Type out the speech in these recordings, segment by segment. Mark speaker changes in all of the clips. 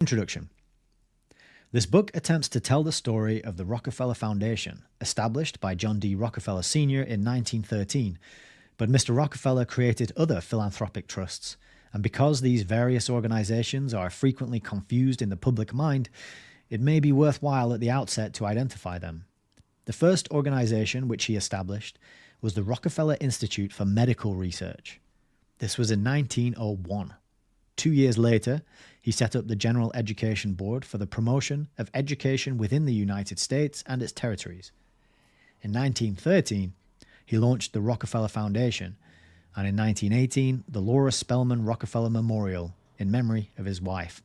Speaker 1: Introduction. This book attempts to tell the story of the Rockefeller Foundation, established by John D. Rockefeller Sr. in 1913, but Mr. Rockefeller created other philanthropic trusts, and because these various organizations are frequently confused in the public mind, it may be worthwhile at the outset to identify them. The first organization which he established was the Rockefeller Institute for Medical Research. This was in 1901. 2 years later, he set up the General Education Board for the promotion of education within the United States and its territories. In 1913, he launched the Rockefeller Foundation, and in 1918, the Laura Spelman Rockefeller Memorial in memory of his wife.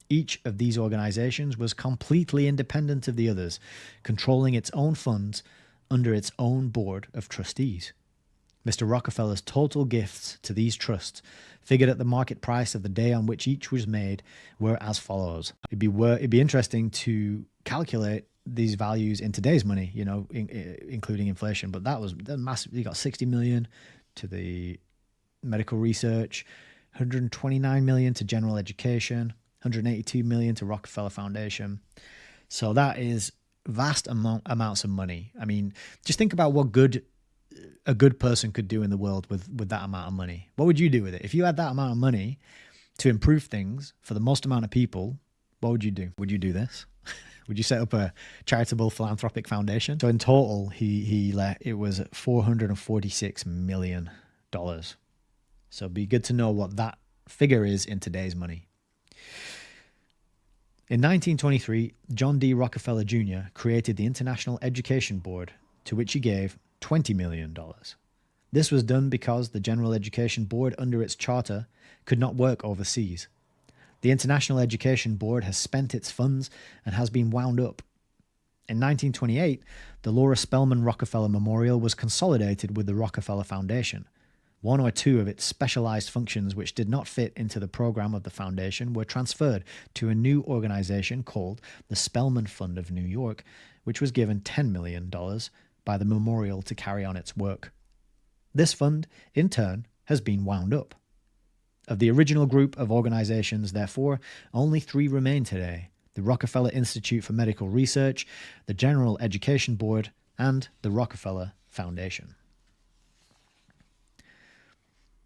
Speaker 1: Each of these organizations was completely independent of the others, controlling its own funds under its own board of trustees. Mr. Rockefeller's total gifts to these trusts, figured at the market price of the day on which each was made, were as follows. It'd be interesting to calculate these values in today's money, including inflation. But that was massive. You got 60 million to the medical research, 129 million to general education, 182 million to Rockefeller Foundation. So that is vast amounts of money. I mean, just think about what a good person could do in the world with that amount of money. What would you do with it? If you had that amount of money to improve things for the most amount of people, what would you do? Would you do this? Would you set up a charitable philanthropic foundation? So in total, it was $446 million. So it'd be good to know what that figure is in today's money. In 1923, John D. Rockefeller Jr. created the International Education Board, to which he gave $20 million. This was done because the General Education Board, under its charter, could not work overseas. The International Education Board has spent its funds and has been wound up. In 1928, the Laura Spelman Rockefeller Memorial was consolidated with the Rockefeller Foundation. One or two of its specialized functions which did not fit into the program of the foundation were transferred to a new organization called the Spelman Fund of New York, which was given $10 million by the memorial to carry on its work. This fund, in turn, has been wound up. Of the original group of organizations, therefore, only 3 remain today: the Rockefeller Institute for Medical Research, the General Education Board, and the Rockefeller Foundation.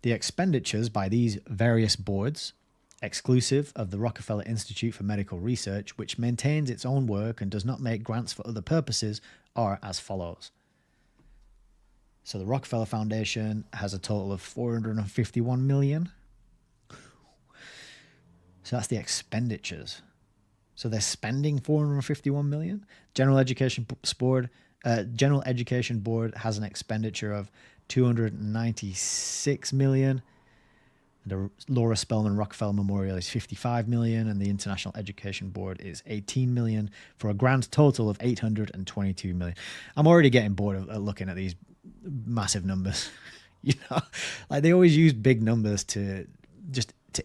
Speaker 1: The expenditures by these various boards, exclusive of the Rockefeller Institute for Medical Research, which maintains its own work and does not make grants for other purposes, are as follows. So the Rockefeller Foundation has a total of $451 million. So that's the expenditures. So they're spending $451 million. General Education Board has an expenditure of $296 million. The Laura Spelman Rockefeller Memorial is $55 million, and the International Education Board is $18 million, for a grand total of $822 million. I'm already getting bored of looking at these massive numbers. Like they always use big numbers to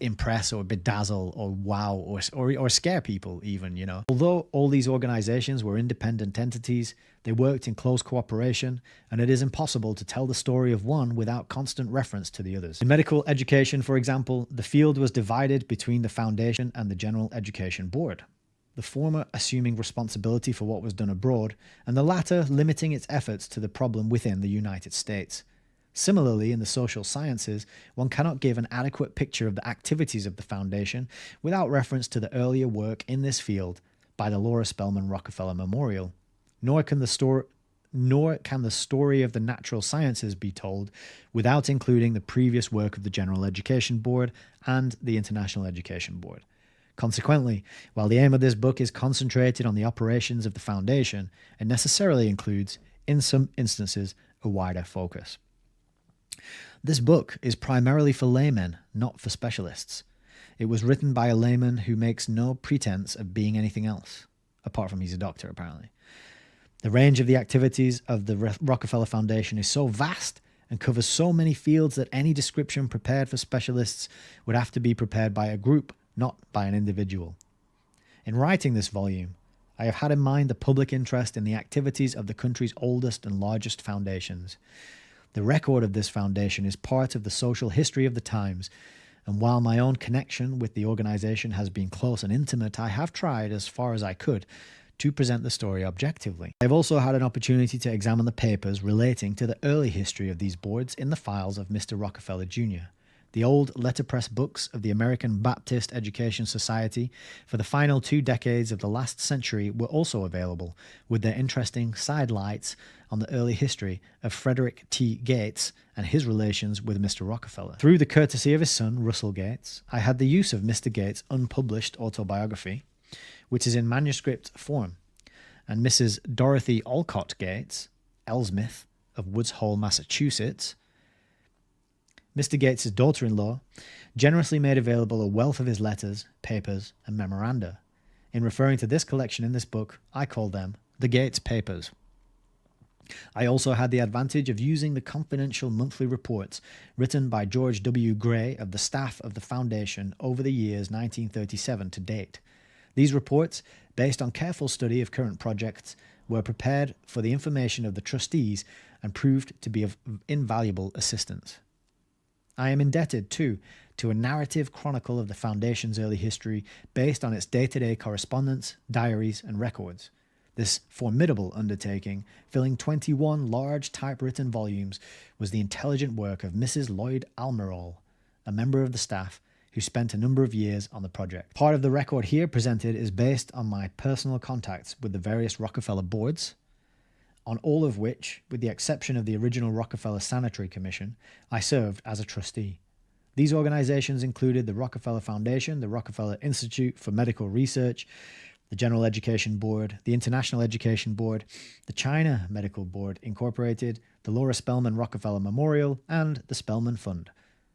Speaker 1: impress or bedazzle or wow or scare people even. Although all these organizations were independent entities, they worked in close cooperation, and it is impossible to tell the story of one without constant reference to the others. In medical education, for example, the field was divided between the Foundation and the General Education Board, the former assuming responsibility for what was done abroad, and the latter limiting its efforts to the problem within the United States. Similarly, in the social sciences, one cannot give an adequate picture of the activities of the Foundation without reference to the earlier work in this field by the Laura Spelman Rockefeller Memorial. Nor can the story of the natural sciences be told without including the previous work of the General Education Board and the International Education Board. Consequently, while the aim of this book is concentrated on the operations of the Foundation, it necessarily includes, in some instances, a wider focus. This book is primarily for laymen, not for specialists. It was written by a layman who makes no pretense of being anything else, apart from he's a doctor, apparently. The range of the activities of the Rockefeller Foundation is so vast and covers so many fields that any description prepared for specialists would have to be prepared by a group, not by an individual. In writing this volume, I have had in mind the public interest in the activities of the country's oldest and largest foundations. The record of this foundation is part of the social history of the times, And while my own connection with the organization has been close and intimate, I have tried as far as I could to present the story objectively. I've also had an opportunity to examine the papers relating to the early history of these boards in the files of Mr. Rockefeller Jr. The old letterpress books of the American Baptist Education Society for the final 2 decades of the last century were also available, with their interesting sidelights on the early history of Frederick T. Gates and his relations with Mr. Rockefeller. Through the courtesy of his son, Russell Gates, I had the use of Mr. Gates' unpublished autobiography, which is in manuscript form, and Mrs. Dorothy Alcott Gates, Elsmith, of Woods Hole, Massachusetts, Mr. Gates' daughter-in-law, generously made available a wealth of his letters, papers, and memoranda. In referring to this collection in this book, I call them the Gates Papers. I also had the advantage of using the confidential monthly reports written by George W. Gray of the staff of the Foundation over the years 1937 to date. These reports, based on careful study of current projects, were prepared for the information of the trustees and proved to be of invaluable assistance. I am indebted, too, to a narrative chronicle of the Foundation's early history based on its day-to-day correspondence, diaries, and records. This formidable undertaking, filling 21 large typewritten volumes, was the intelligent work of Mrs. Lloyd Almirall, a member of the staff who spent a number of years on the project. Part of the record here presented is based on my personal contacts with the various Rockefeller boards, on all of which, with the exception of the original Rockefeller Sanitary Commission, I served as a trustee. These organizations included the Rockefeller Foundation, the Rockefeller Institute for Medical Research, the General Education Board, the International Education Board, the China Medical Board Incorporated, the Laura Spelman Rockefeller Memorial, and the Spelman Fund.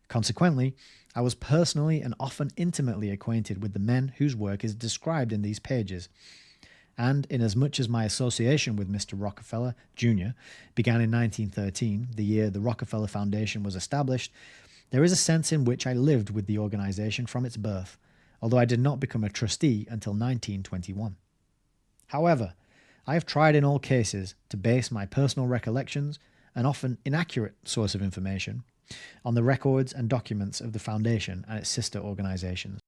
Speaker 1: Consequently, I was personally and often intimately acquainted with the men whose work is described in these pages. And inasmuch as my association with Mr. Rockefeller Jr. began in 1913, the year the Rockefeller Foundation was established, there is a sense in which I lived with the organization from its birth, although I did not become a trustee until 1921. However, I have tried in all cases to base my personal recollections, an often inaccurate source of information, on the records and documents of the Foundation and its sister organizations.